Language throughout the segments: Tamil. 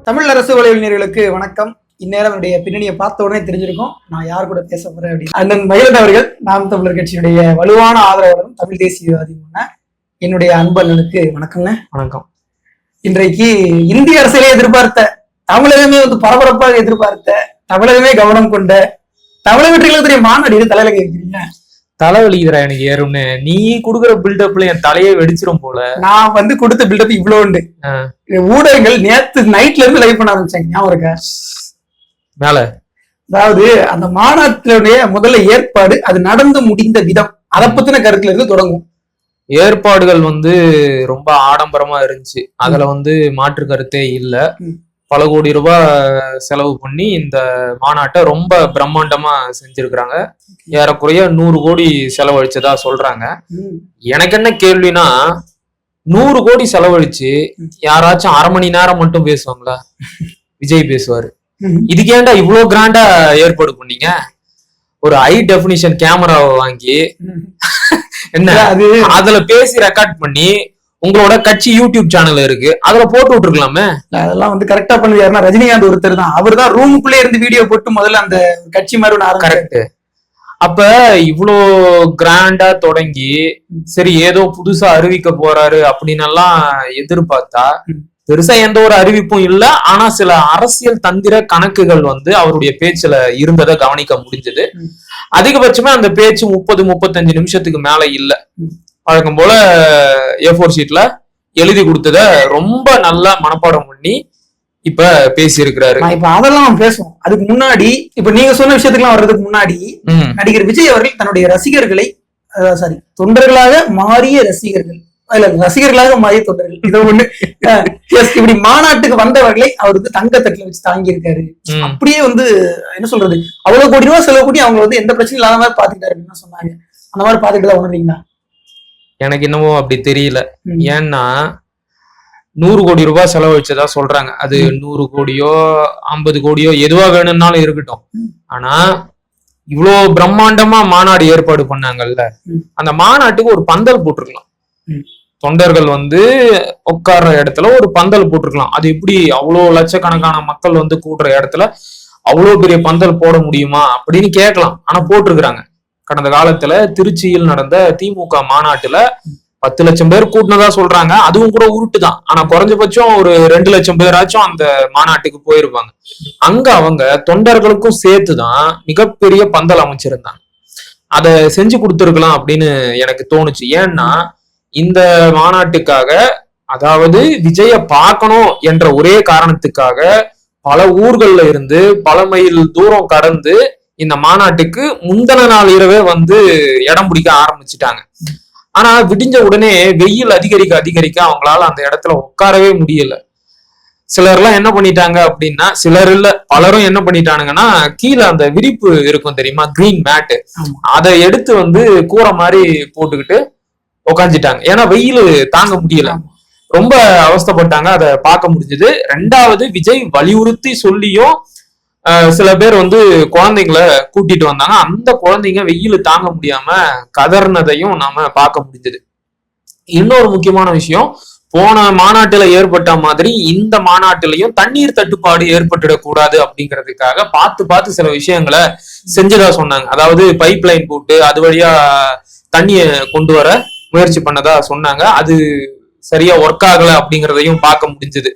தமிழ் அரசு வலைஞர்களுக்கு வணக்கம். இந்நேரம் என்னுடைய பின்னணியை பார்த்த உடனே தெரிஞ்சிருக்கும் நான் யார் கூட பேச போறேன் அப்படின்னு. அண்ணன் மகிழன் அவர்கள் நாம் தமிழர் கட்சியினுடைய வலுவான ஆதரவாளரும் தமிழ் தேசியவாதியுமான என்னுடைய அன்பு அண்ணனுக்கு வணக்கம்ங்க. வணக்கம். இன்றைக்கு இந்திய அரசியலே எதிர்பார்த்த, தமிழகமே பரபரப்பாக எதிர்பார்த்த, தமிழகமே கவனம் கொண்ட தமிழக வெற்றிகளுடைய மாநாடு தலையில கேட்கிறீங்க. தலைவலிக்குதுரா எனக்கு ஏறும்னு. நீ குடுக்குற பில்டப்ல என் தலையே வெடிச்சிரும் போல. நான் கொடுத்த பில்டப் இவ்வளவு உண்டு. ஊடகங்கள் நேத்து நைட்ல இருந்து லைவ் பண்ண ஆரம்பிச்சாங்க, ஞாபகம் இருக்கா? மேல அதாவது அந்த மாநாட்டினுடைய முதல்ல ஏற்பாடு, அது நடந்து முடிந்த விதம், அதை பத்தின கருத்துல இருந்து தொடங்கும். ஏற்பாடுகள் ரொம்ப ஆடம்பரமா இருந்துச்சு. அதுல மாற்று கருத்தே இல்ல. பல கோடி ரூபாய் செலவு பண்ணி இந்த மாநாட்டை ரொம்ப பிரம்மாண்டமா செஞ்சிருக்கிறாங்க. ஏறக்குறைய 100 கோடி செலவழிச்சதா சொல்றாங்க. எனக்கு என்ன கேள்வினா, 100 கோடி செலவழிச்சு யாராச்சும் அரை மணி நேரம் மட்டும் பேசுவாங்களா? விஜய் பேசுவாரு. இதுக்கு ஏன்டா இவ்வளவு கிராண்டா ஏற்பாடு பண்ணீங்க? ஒரு ஹை டெபினிஷன் கேமராவை வாங்கி என்ன அதுல பேசி ரெக்கார்ட் பண்ணி உங்களோட கட்சி யூடியூப் சேனல் இருக்கு, அதுல போட்டு விட்டுருக்கலாமே. அதெல்லாம் கரெக்டா பண்ணுவாருன்னா ரஜினிகாந்த் ஒருத்தர் தான். அவர் தான் ரூமுக்குள்ளே இருந்து வீடியோ போட்டு முதல்ல அந்த கட்சி மாதிரி கரெக்ட். அப்ப இவ்வளோ கிராண்டா தொடங்கி சரி ஏதோ புதுசா அறிவிக்க போறாரு அப்படின்னு எல்லாம் எதிர்பார்த்தா பெருசா எந்த ஒரு அறிவிப்பும் இல்ல. ஆனா சில அரசியல் தந்திர கணக்குகள் அவருடைய பேச்சுல இருந்ததை கவனிக்க முடிஞ்சது. அதிகபட்சமா அந்த பேச்சு 30-35 நிமிஷத்துக்கு மேல இல்ல. வழக்கம் போல A4 ஷீட்ல எழுதி கொடுத்தத ரொம்ப நல்லா மனப்பாடம் பண்ணி இப்ப பேசி இருக்கிறாரு. இப்ப அதெல்லாம் பேசுவோம். அதுக்கு முன்னாடி இப்ப நீங்க சொன்ன விஷயத்துக்குலாம் வர்றதுக்கு முன்னாடி நடிகர் விஜய் அவர்கள் தன்னுடைய ரசிகர்களை, தொண்டர்களாக மாறிய ரசிகர்கள், ரசிகர்களாக மாறிய தொண்டர்கள், இதை ஒண்ணு இப்படி மாநாட்டுக்கு வந்தவர்களை அவர் தங்கத்தட்டுல வச்சு தாங்கி இருக்காரு. அப்படியே என்ன சொல்றது, அவ்வளவு கோடி ரூபாய் செலவு கூடி அவங்க எந்த பிரச்சனையும் இல்லாத மாதிரி பாத்துக்கிட்டாரு அப்படின்னு சொன்னாங்க. அந்த மாதிரி பாத்துக்கிட்டு தான் உணர்றீங்களா? எனக்கு என்னமோ அப்படி தெரியல. ஏன்னா 100 கோடி ரூபாய் செலவழிச்சதா சொல்றாங்க. அது 100 கோடியோ 50 கோடியோ எதுவா வேணும்னாலும் இருக்கட்டும். ஆனா இவ்வளோ பிரம்மாண்டமா மாநாடு ஏற்பாடு பண்ணாங்கல்ல, அந்த மாநாட்டுக்கு ஒரு பந்தல் போட்டிருக்கலாம். தொண்டர்கள் உட்கார்ற இடத்துல ஒரு பந்தல் போட்டிருக்கலாம். அது எப்படி அவ்வளோ லட்சக்கணக்கான மக்கள் கூடுற இடத்துல அவ்வளோ பெரிய பந்தல் போட முடியுமா அப்படின்னு கேட்கலாம். ஆனா போட்டிருக்கிறாங்க. கடந்த காலத்துல திருச்சியில் நடந்த திமுக மாநாட்டுல 10 லட்சம் பேர் கூட்டினதா சொல்றாங்க. அதுவும் கூட உருட்டுதான். ஆனா குறைஞ்சபட்சம் ஒரு 2 லட்சம் பேராச்சும் அந்த மாநாட்டுக்கு போயிருப்பாங்க. அங்க அவங்க தொண்டர்களுக்கும் சேர்த்துதான் மிகப்பெரிய பந்தல் அமைச்சிருந்தாங்க. அதை செஞ்சு கொடுத்துருக்கலாம் அப்படின்னு எனக்கு தோணுச்சு. ஏன்னா இந்த மாநாட்டுக்காக, அதாவது விஜய பார்க்கணும் என்ற ஒரே காரணத்துக்காக பல ஊர்கள்ல இருந்து பல மைல் தூரம் கடந்து இந்த மாநாட்டுக்கு முந்தின நாள் இரவே இடம் பிடிக்க ஆரம்பிச்சுட்டாங்க. ஆனா விடிஞ்ச உடனே வெயில் அதிகரிக்க அவங்களால அந்த இடத்துல உட்காரவே முடியல. சிலர்லாம் என்ன பண்ணிட்டாங்க அப்படின்னா, சிலர் இல்ல பலரும் என்ன பண்ணிட்டானுங்கன்னா, கீழே அந்த விரிப்பு இருக்கும் தெரியுமா, கிரீன் மேட்டு, அதை எடுத்து கூரை மாதிரி போட்டுக்கிட்டு உக்காந்துட்டாங்க. ஏன்னா வெயில் தாங்க முடியல, ரொம்ப அவஸ்தைப்பட்டாங்க. அதை பார்க்க முடிஞ்சது. ரெண்டாவது, விஜய் வலியுறுத்தி சொல்லியும் சில பேர் குழந்தைங்களை கூட்டிட்டு வந்தாங்க. அந்த குழந்தைங்க வெயில் தாங்க முடியாம கதர்னதையும் நாம பார்க்க முடிஞ்சது. இன்னொரு முக்கியமான விஷயம், போன மாநாட்டுல ஏற்பட்ட மாதிரி இந்த மாநாட்டிலையும் தண்ணீர் தட்டுப்பாடு ஏற்பட்டுடக்கூடாது அப்படிங்கிறதுக்காக பார்த்து சில விஷயங்களை செஞ்சதா சொன்னாங்க. அதாவது பைப் லைன் போட்டு அது வழியா தண்ணிய கொண்டு வர முயற்சி பண்ணதா சொன்னாங்க. அது சரியா ஒர்க் ஆகல அப்படிங்கிறதையும் பார்க்க முடிஞ்சது.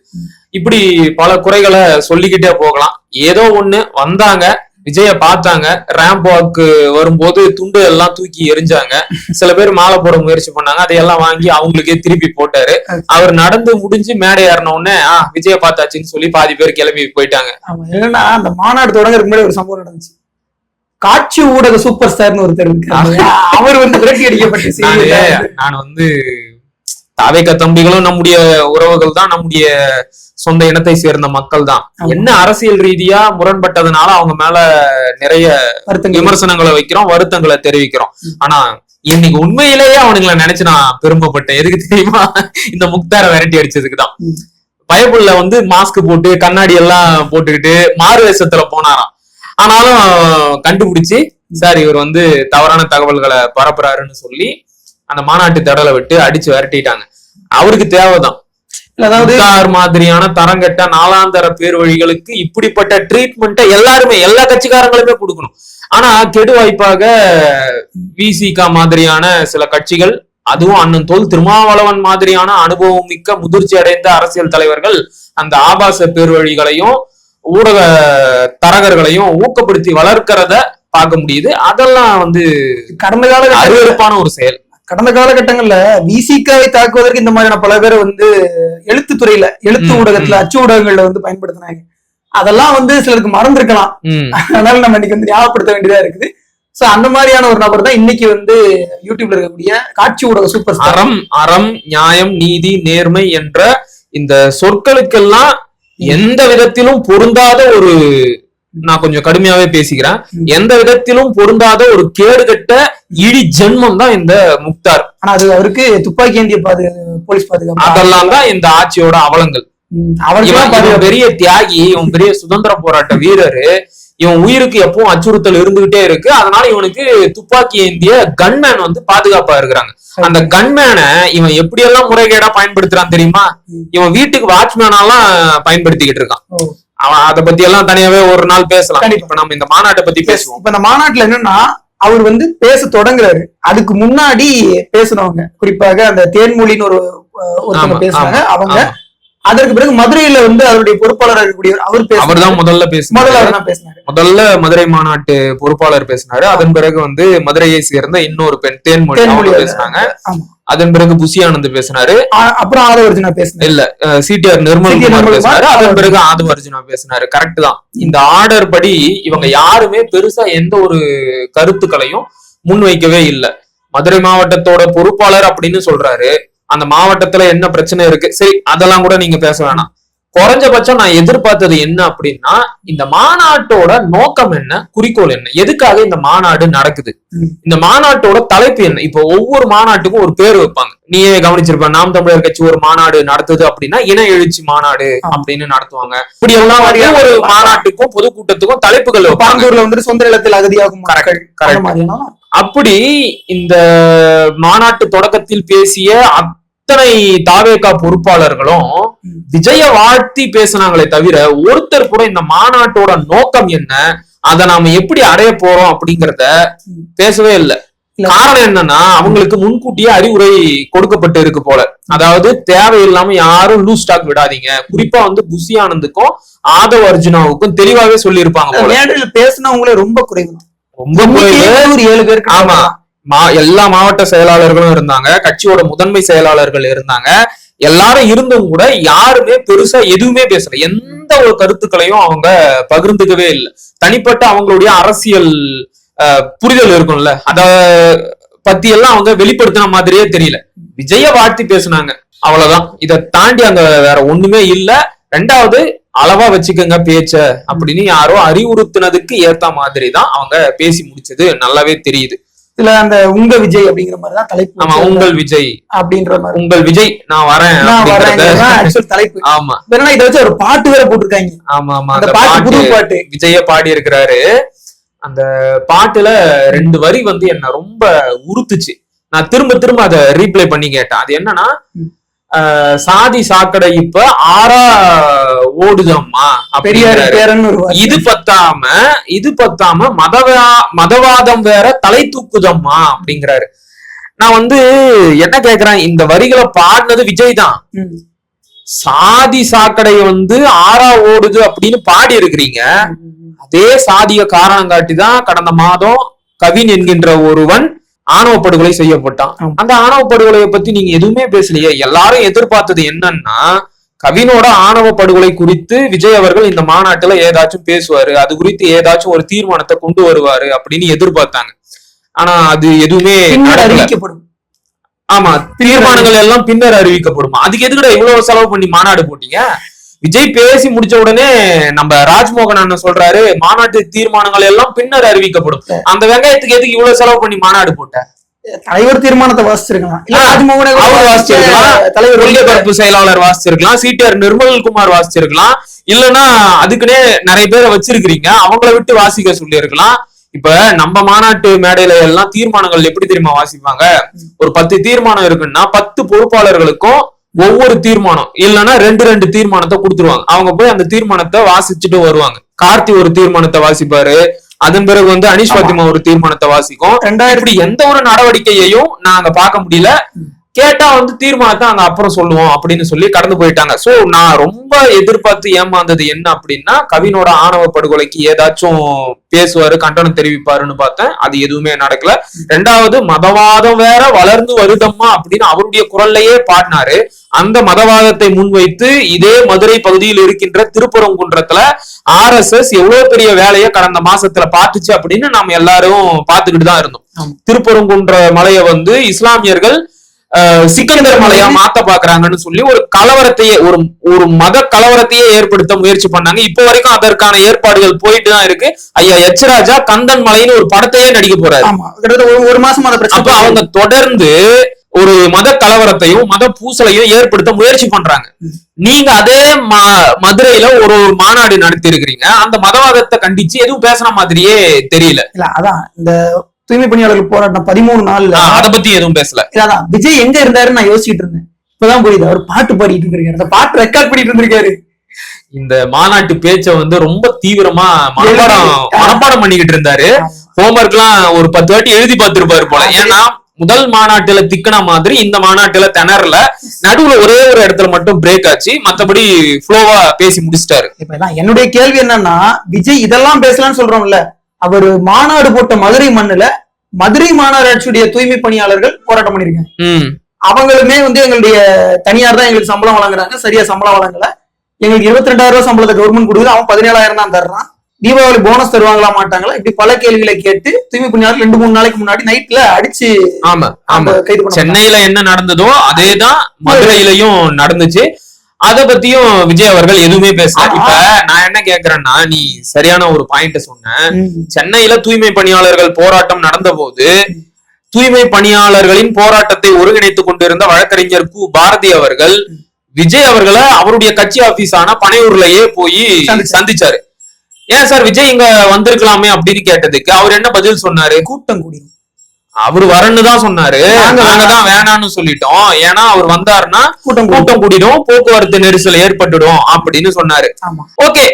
இப்படி பல குறைகளை சொல்லிக்கிட்டே போகலாம். ஏதோ ஒண்ணு வந்தாங்க, விஜய பார்த்தாங்க. ரேம்ப் வாக்கு வரும்போது துண்டு எல்லாம் தூக்கி எரிஞ்சாங்க. சில பேர் மாலை போட முயற்சி பண்ணாங்க, அதையெல்லாம் வாங்கி அவங்களுக்கே திருப்பி போட்டாரு. அவர் நடந்து முடிஞ்சு மேடை ஏறின உடனே விஜய பார்த்தாச்சுன்னு சொல்லி பாதி பேர் கிளம்பி போயிட்டாங்க. என்னன்னா, அந்த மாநாடு தொடங்குறதுக்கு முன்னாடி ஒரு சம்பவம் நடந்துச்சு. காட்சி ஊடக சூப்பர் ஸ்டார்னு ஒருத்தர் அவர் விரட்டி அடிக்கப்பட்டு, நான் தாவேக தம்பிகளும் நம்முடைய உறவுகள் தான், நம்முடைய சொந்த இனத்தை சேர்ந்த மக்கள் தான். என்ன அரசியல் ரீதியா முரண்பட்டதுனால அவங்க மேல நிறைய விமர்சனங்களை வைக்கிறோம், வருத்தங்களை தெரிவிக்கிறோம். ஆனா இன்னைக்கு உண்மையிலேயே அவனுங்களை நினைச்சு நான் பெருமைப்பட்டேன். எதுக்கு தெரியுமா? இந்த முக்தார விரட்டி அடிச்சதுக்குதான். பயப்புள்ள மாஸ்க் போட்டு கண்ணாடி எல்லாம் போட்டுக்கிட்டு மாறு வேஷத்துல போனாராம். ஆனாலும் கண்டுபிடிச்சு சார் இவர் தவறான தகவல்களை பரப்புறாருன்னு சொல்லி அந்த மாநாட்டு தடலை விட்டு அடிச்சு விரட்டிட்டாங்க. அவருக்கு தேவைதான். அதாவது மாதிரியான தரங்கட்ட நாலாந்தர பேர் வழிகளுக்கு இப்படிப்பட்ட ட்ரீட்மெண்ட்டை எல்லாருமே எல்லா கட்சிக்காரங்களுமே கொடுக்கணும். ஆனா கெடு வாய்ப்பாக விசிகா மாதிரியான சில கட்சிகள், அதுவும் அண்ணன் தோல் திருமாவளவன் மாதிரியான அனுபவம் மிக்க முதிர்ச்சி அடைந்த அரசியல் தலைவர்கள் அந்த ஆபாச பேர் வழிகளையும் ஊடக தரகர்களையும் ஊக்கப்படுத்தி வளர்க்கிறத பார்க்க முடியுது. அதெல்லாம் வந்து கடந்த கால அருவருப்பான ஒரு செயல். கடந்த காலகட்டங்கள்ல விசிகாவை தாக்குவதற்கு இந்த மாதிரியான பல பேர் வந்து எழுத்துத்துறையில, எழுத்து ஊடகத்துல, அச்சு ஊடகங்கள்ல வந்து பயன்படுத்தினாங்க. அதெல்லாம் வந்து சிலருக்கு மறந்துருக்கலாம். அதனால நம்ம இன்னைக்கு வந்து ஞாபகப்படுத்த வேண்டியதா இருக்குது. சோ அந்த மாதிரியான ஒரு நபர் தான் இன்னைக்கு வந்து யூடியூப்ல இருக்கக்கூடிய காட்சி ஊடக சூப்பர் ஸ்டார். அறம், நியாயம், நீதி, நேர்மை என்ற இந்த சொற்களுக்கெல்லாம் எந்த விதத்திலும் பொருந்தாத ஒரு, நான் கொஞ்சம் கடுமையாவே பேசிக்கிறேன், எந்த விதத்திலும் பொருந்தாத ஒரு கேடுகட்ட இழி ஜென்மம் தான் இந்த முக்தார். ஆனா அது அவருக்கு துப்பாக்கி ஏந்திய போலீஸ் பாதுகாப்பு, அதெல்லாம் தான் இந்த ஆட்சியோட அவலங்கள். இவன் பெரிய தியாகி, இவன் பெரிய சுதந்திர போராட்ட வீரரு, இவன் உயிருக்கு எப்பவும் அச்சுறுத்தல் இருந்துகிட்டே இருக்கு. அதனால இவனுக்கு துப்பாக்கி ஏந்திய கன்மேன் வந்து பாதுகாப்பா இருக்கிறாங்க. அந்த கன்மேனை இவன் எப்படி எல்லாம் முறைகேடா பயன்படுத்துறான் தெரியுமா? இவன் வீட்டுக்கு வாட்ச்மேனாலாம் பயன்படுத்திக்கிட்டு இருக்கான். அவன் அதை பத்தி எல்லாம் தனியாவே ஒரு நாள் பேசலாம். இப்ப நம்ம இந்த மாநாட்டை பத்தி பேசுவோம். இப்ப இந்த மாநாட்டுல என்னன்னா, அவர் வந்து பேச தொடங்குறாரு. அதுக்கு முன்னாடி பேசுனவங்க, குறிப்பாக அந்த தேன்மொழின்னு ஒருத்தவங்க பேசுறாங்க. அவங்க அதற்கு பிறகு மதுரையில வந்து அவருடைய பொறுப்பாளர் இருக்கக்கூடிய அவர் தான் முதல்ல பேசினாரு. முதல்ல மதுரை மாநாட்டு பொறுப்பாளர் பேசினாரு. அதன் பிறகு வந்து மதுரையை சேர்ந்த இன்னொரு பெண் தேன்மொழி பேசினாங்க. அதன் பிறகு புசி ஆனந்த் பேசினாரு. அப்புறம் ஆதவர்ஜுனா பேசினாரு. இல்ல, சிடிஆர் நிர்மல் பேசினாரு. அதன் பிறகு ஆதவர்ஜுனா பேசினாரு. கரெக்ட் தான். இந்த ஆர்டர் படி இவங்க யாருமே பெருசா எந்த ஒரு கருத்துக்களையும் முன்வைக்கவே இல்லை. மதுரை மாவட்டத்தோட பொறுப்பாளர் அப்படின்னு சொல்றாரு. அந்த மாவட்டத்துல என்ன பிரச்சனை இருக்கு, சரி அதெல்லாம் கூட நீங்க பேச வேணாம். குறைஞ்சபட்சம் நான் எதிர்பார்த்தது என்ன அப்படின்னா, இந்த மாநாட்டோட நோக்கம் என்ன, குறிக்கோள் என்ன, எதுக்காக இந்த மாநாடு நடக்குது, இந்த மாநாட்டோட தலைப்பு என்ன. இப்போ ஒவ்வொரு மாநாட்டுக்கும் ஒரு பேர் வைப்பாங்க. நீயே கவனிச்சிருப்ப, நாம் தமிழர் கட்சி ஒரு மாநாடு நடத்துது அப்படின்னா இன எழுச்சி மாநாடு அப்படின்னு நடத்துவாங்க. இப்படி எல்லாம் ஒரு மாநாட்டுக்கும் பொதுக்கூட்டத்துக்கும் தலைப்புகள். பாங்கூர்ல வந்து சொந்த நிலத்தில் அகதியாகும் கரெக்ட். அப்படி இந்த மாநாட்டு தொடக்கத்தில் பேசிய அத்தனை தாவேகா பொறுப்பாளர்களும் விஜய வாழ்த்தி பேசினாங்களே தவிர ஒருத்தர் கூட இந்த மாநாட்டோட நோக்கம் என்ன, அதை நாம எப்படி அடைய போறோம் அப்படிங்கறத பேசவே இல்லை. காரணம் என்னன்னா, அவங்களுக்கு முன்கூட்டியே அறிவுரை கொடுக்கப்பட்டு இருக்கு போல. அதாவது தேவையில்லாம யாரும் லூஸ் ஸ்டாக் விடாதீங்க. குறிப்பா வந்து புசி ஆனந்துக்கும் ஆதவ் அர்ஜுனாவுக்கும் தெளிவாவே சொல்லி இருப்பாங்க. பேசினவங்களே ரொம்ப குறைவு, ரொம்ப குறைவு. 7 பேருக்கு. ஆமா, எல்லா மாவட்ட செயலாளர்களும் இருந்தாங்க, கட்சியோட முதன்மை செயலாளர்கள் இருந்தாங்க. எல்லாரும் இருந்தும் கூட யாருமே பெருசா எதுவுமே பேசல. எந்த ஒரு கருத்துக்களையும் அவங்க பகிர்ந்துக்கவே இல்லை. தனிப்பட்ட அவங்களுடைய அரசியல் புரிதல் இருக்கும்ல, அத பத்தி எல்லாம் அவங்க வெளிப்படுத்தின மாதிரியே தெரியல. விஜய வாழ்த்தி பேசினாங்க, அவ்வளவுதான். இதை தாண்டி அங்க வேற ஒண்ணுமே இல்ல. ரெண்டாவது, அளவா வச்சுக்கோங்க பேச்ச அப்படின்னு யாரோ அறிவுறுத்தினதுக்கு ஏத்த மாதிரி தான் அவங்க பேசி முடிச்சது நல்லாவே தெரியுது. இதுல அந்த உங்க விஜய் அப்படிங்கிற மாதிரிதான் தலைப்பு. ஆமா, உங்கள் விஜய் அப்படின்ற மாதிரி. உங்கள் விஜய் நான் வரேன் தலைப்பு. ஆமா, இதை வச்சு ஒரு பாட்டு வேற போட்டிருக்காங்க. ஆமா ஆமா, அந்த பாட்டு விஜய பாடி இருக்கிறாரு. அந்த பாட்டுல 2 வரி வந்து என்ன ரொம்ப உறுத்துச்சு. நான் திரும்ப திரும்ப அதை ரீப்ளை பண்ணி கேட்டேன். அது என்னன்னா, சாதி சாக்கடை இப்ப 6 ஓடுதம்மா, இது பத்தாம மதவாதம் வேற தலை தூக்குதம்மா அப்படிங்கிறாரு. நான் வந்து என்ன கேக்குறேன், இந்த வரிகளை பாடினது விஜய் தான். சாதி சாக்கடை வந்து 6 ஓடுது அப்படின்னு பாடி இருக்கிறீங்க. அதே சாதிய காரணம் காட்டிதான் கடந்த மாதம் கவின் என்கின்ற ஒருவன் ஆணவ படுகொலை செய்யப்பட்டான். அந்த ஆணவ படுகொலையை பத்தி நீங்க எதுவுமே பேசலையே. எல்லாரும் எதிர்பார்த்தது என்னன்னா, கவினோட ஆணவ படுகொலை குறித்து விஜய் அவர்கள் இந்த மாநாட்டுல ஏதாச்சும் பேசுவாரு, அது குறித்து ஏதாச்சும் ஒரு தீர்மானத்தை கொண்டு வருவாரு அப்படின்னு எதிர்பார்த்தாங்க. ஆனா அது எதுவுமே அறிவிக்கப்படும். ஆமா, தீர்மானங்கள் எல்லாம் பின்னர் அறிவிக்கப்படுமா? அதுக்கு எதுக்கிட்ட இவ்வளவு செலவு பண்ணி மாநாடு போட்டீங்க? விஜய் பேசி முடிச்ச உடனே நம்ம ராஜ்மோகன் அண்ணன் சொல்றாரு, மாநாட்டு தீர்மானங்கள் எல்லாம் பின்னர் அறிவிக்கப்படும். அந்த வெங்காயத்துக்கு எதுக்கு இவ்வளவு செலவு பண்ணி மாநாடு போட்ட? தலைவர் தீர்மானத்தை வாசிச்சிருக்கலாம், தலைவர் ஒலிபரப்பு செயலாளர் வாசிச்சிருக்கலாம், சிடிஆர் நிர்மல்குமார் வாசிச்சிருக்கலாம், இல்லைன்னா அதுக்குன்னே நிறைய பேரை வச்சிருக்கிறீங்க, அவங்கள விட்டு வாசிக்க சொல்லி இருக்கலாம். இப்ப நம்ம மாநாட்டு மேடையில எல்லாம் தீர்மானங்கள் எப்படி தெரியுமா வாசிப்பாங்க? ஒரு 10 தீர்மானம் இருக்குன்னா 10 பொறுப்பாளர்களுக்கும் ஒவ்வொரு தீர்மானம் இல்லைன்னா ரெண்டு தீர்மானத்தை கொடுத்துருவாங்க. அவங்க போய் அந்த தீர்மானத்தை வாசிச்சுட்டு வருவாங்க. கார்த்தி ஒரு தீர்மானத்தை வாசிப்பாரு, அதன் பிறகு அனீஷ் பாத்திமா ஒரு தீர்மானத்தை வாசிக்கும். இப்படி எந்த ஒரு நடவடிக்கையையும் நாங்க பார்க்க முடியல. கேட்டா தீர்மானத்தை அங்க அப்புறம் சொல்லுவோம் அப்படின்னு சொல்லி கடந்து போயிட்டாங்க. சோ நான் ரொம்ப எதிர்பார்த்து ஏமாந்தது என்ன அப்படின்னா, கவினோட ஆணவ படுகொலைக்கு ஏதாச்சும் பேசுவாரு, கண்டனம் தெரிவிப்பாருன்னு பார்த்தேன். அது எதுவுமே நடக்கல. ரெண்டாவது, மதவாதம் வேற வளர்ந்து வருதம்மா அப்படின்னு அவருடைய குரல்லையே பாடினாரு. அந்த மதவாதத்தை முன்வைத்து இதே மதுரை பகுதியில் இருக்கின்ற திருப்பரங்குன்றத்துல RSS எவ்வளவு பெரிய வேலையை கடந்த மாசத்துல பார்த்துச்சு அப்படின்னு நாம எல்லாரும் பார்த்துக்கிட்டு தான் இருந்தோம். திருப்பரங்குன்ற மலையை இஸ்லாமியர்கள் சிக்கந்தர் மலையா மாத்த பாக்குறாங்கன்னு சொல்லி ஒரு கலவரத்தையே ஒரு மத கலவரத்தையே ஏற்படுத்த முயற்சி பண்ணாங்க. இப்ப வரைக்கும் அதற்கான ஏற்பாடுகள் போயிட்டு தான் இருக்கு. ஐயா எச்ராஜா கந்தன் மலைன்னு ஒரு படத்தையே நடிக்க போறாரு. ஒரு மாசம் அப்ப அவங்க தொடர்ந்து ஒரு மத கலவரத்தையும் மத பூசலையும் ஏற்படுத்த முயற்சி பண்றாங்க. நீங்க அதே மதுரையில ஒரு மாநாடு நடத்தி இருக்கிறீங்க. அந்த மதவாதத்தை கண்டிச்சு எதுவும் பேசுற மாதிரியே தெரியல. அதான் இந்த தூய்மை பணியாளர்கள் போராட்டம் 13 நாள்ல அதை பத்தி எதுவும் பேசல. அதான் விஜய் எங்க இருந்தாருன்னு நான் யோசிச்சுட்டு இருந்தேன். இப்பதான் புரியுது, அவர் பாட்டு பாடிட்டு இருந்திருக்காரு, அந்த பாட்டு ரெக்கார்ட் பண்ணிட்டு இருந்திருக்காரு. இந்த மாநாட்டு பேச்ச ரொம்ப தீவிரமா மனப்பாடம் பண்ணிக்கிட்டு இருந்தாரு. ஹோம்ஒர்க் எல்லாம் ஒரு 10 வாட்டி எழுதி பார்த்திருப்பாரு போல. ஏன்னா முதல் மாநாட்டுல திக்கன மாதிரி இந்த மாநாட்டுல திணறல. நடுவுல ஒரே ஒரு இடத்துல மட்டும் பிரேக் ஆச்சு. மத்தபடி ஃப்ளோவா பேசி முடிச்சிட்டாரு. இப்ப என்னுடைய கேள்வி என்னன்னா, விஜய் இதெல்லாம் பேசலாம்னு சொல்றோம்ல, அவர் மாநாடு போட்ட மதுரை மண்ணுல மதுரை மாநகராட்சியுடைய தூய்மை பணியாளர்கள் போராட்டம் பண்ணிருக்காங்க. அவங்களுமே எங்களுடைய தனியார் தான் எங்களுக்கு சம்பளம் வழங்குறாங்க, சரியா சம்பளம் வழங்கல. எங்களுக்கு 22,000 ரூபாய் சம்பளத்தை கவர்மெண்ட் கொடுக்குது, அவன் 17,000 தான் தர்றான். தீபாவளி போனஸ் தருவாங்களா மாட்டாங்களா, இப்படி பல கேள்விகளை கேட்டு தூய்மை பணியாளர்கள் 2-3 நாளைக்கு முன்னாடி நைட்ல அடிச்சு கைது பண்ண. சென்னையில என்ன நடந்ததோ அதேதான் மதுரையிலையும் நடந்துச்சு. அத பத்தியும் விஜய் அவர்கள் எதுவுமே பேசல. இப்ப நான் என்ன கேக்குறேன்னா, நீ சரியான ஒரு பாயிண்ட் சொன்ன. சென்னையில தூய்மை பணியாளர்கள் போராட்டம் நடந்த போது தூய்மை பணியாளர்களின் போராட்டத்தை ஒருங்கிணைத்துக் கொண்டிருந்த வழக்கறிஞர் கு பாரதி அவர்கள் விஜய் அவர்களை அவருடைய கட்சி ஆபீஸான பனையூர்லயே போய் சந்திச்சாரு. ஏன் சார் விஜய் இங்க வந்திருக்கலாமே அப்படின்னு கேட்டதுக்கு அவர் என்ன பதில் சொன்னாரு? கூட்டம் கூடி அவரு வரன்னு தான் சொன்னாரு. நாங்கதான் வேணான்னு சொல்லிட்டோம். ஏன்னா அவர் வந்தாருன்னா கூட்டம் கூடிடும், போக்குவரத்து நெரிசல் ஏற்பட்டுடும் அப்படின்னு சொன்னாரு. ஓகே,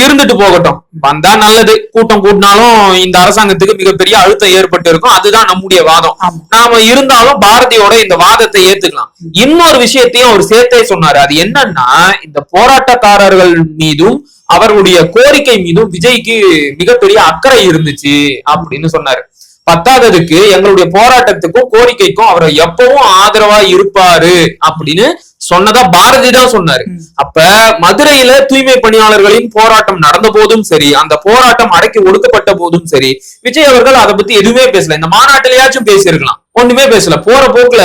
இருந்துட்டு போகட்டும், வந்தா நல்லது. கூட்டம் கூட்டினாலும் இந்த அரசாங்கத்துக்கு மிகப்பெரிய அழுத்தம் ஏற்பட்டு இருக்கும். அதுதான் நம்முடைய வாதம். நாம இருந்தாலும் பாரதியோட இந்த வாதத்தை ஏத்துக்கலாம். இன்னொரு விஷயத்தையும் அவர் சேர்த்தே சொன்னாரு. அது என்னன்னா, இந்த போராட்டக்காரர்கள் மீதும் அவர்களுடைய கோரிக்கை மீதும் விஜய்க்கு மிகப்பெரிய அக்கறை இருந்துச்சு அப்படின்னு சொன்னாரு. பத்தாததுக்கு எங்களுடைய போராட்டத்துக்கும் கோரிக்கைக்கும் அவர் எப்பவும் ஆதரவா இருப்பாரு அப்படின்னு சொன்னதா பாரதி தான் சொன்னாரு. அப்ப மதுரையில தூய்மை பணியாளர்களின் போராட்டம் நடந்த போதும் சரி, அந்த போராட்டம் அடக்கி ஒடுக்கப்பட்ட போதும் சரி, விஜய் அவர்கள் அதை பத்தி எதுவுமே பேசல. இந்த மாநாட்டிலேயாச்சும் பேசியிருக்கலாம், ஒண்ணுமே பேசல. போற போக்குல